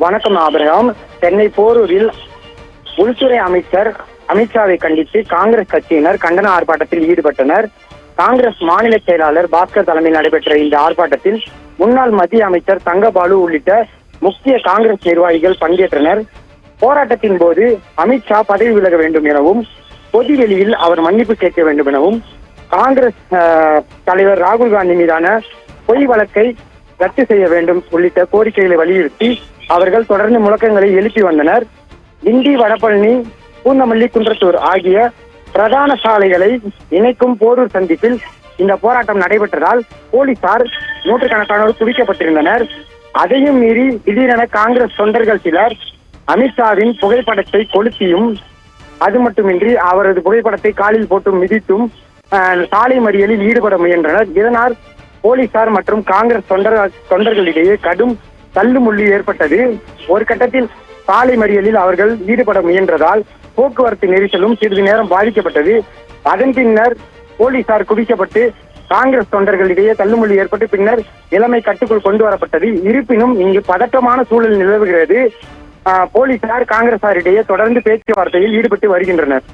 வணக்கம் ஆபிரகாம். சென்னை போரூரில் உள்துறை அமைச்சர் அமித்ஷாவை கண்டித்து காங்கிரஸ் கட்சியினர் கண்டன ஆர்ப்பாட்டத்தில் ஈடுபட்டனர். காங்கிரஸ் மாநில செயலாளர் பாஸ்கர் தலைமையில் நடைபெற்ற இந்த ஆர்ப்பாட்டத்தில் முன்னாள் மத்திய அமைச்சர் தங்கபாலு உள்ளிட்ட முக்கிய காங்கிரஸ் நிர்வாகிகள் பங்கேற்றனர். போராட்டத்தின் போது அமித்ஷா பதவி விலக வேண்டும் எனவும் பொதுவெளியில் அவர் மன்னிப்பு கேட்க வேண்டும் எனவும் காங்கிரஸ் தலைவர் ராகுல் காந்தி மீதான பொய் வழக்கை ரத்து செய்ய வேண்டும் உள்ளிட்ட கோரிக்கைகளை வலியுறுத்தி அவர்கள் தொடர்ந்து முழக்கங்களை எழுப்பி வந்தனர். கிண்டி, வடபழனி, பூந்தமல்லி, குன்றத்தூர் ஆகிய பிரதான சாலைகளை இணைக்கும் போரூர் சந்திப்பில் இந்த போராட்டம் நடைபெற்றதால் போலீசார் நூற்றுக்கணக்கானோர் குவிக்கப்பட்டிருந்தனர். அதையும் மீறி திடீரென காங்கிரஸ் தொண்டர்கள் சிலர் அமித்ஷாவின் புகைப்படத்தை கொளுத்தியும் அது மட்டுமின்றி அவரது புகைப்படத்தை காலில் போட்டும் மிதித்தும் சாலை மறியலில் ஈடுபட முயன்றனர். இதனால் போலீசார் மற்றும் காங்கிரஸ் தொண்டர்களிடையே கடும் தள்ளுமுள்ளு ஏற்பட்டது. ஒரு கட்டத்தில் சாலை மறியலில் அவர்கள் ஈடுபட முயன்றதால் போக்குவரத்து நெரிசலும் சிறிது நேரம் பாதிக்கப்பட்டது. அதன் பின்னர் போலீசார் குவிக்கப்பட்டு காங்கிரஸ் தொண்டர்களிடையே தள்ளுமுள்ளு ஏற்பட்டு பின்னர் நிலைமை கட்டுக்குள் கொண்டு வரப்பட்டது. இருப்பினும் இங்கு பதற்றமான சூழல் நிலவுகிறது. போலீசார் காங்கிரசாரிடையே தொடர்ந்து பேச்சுவார்த்தையில் ஈடுபட்டு வருகின்றனர்.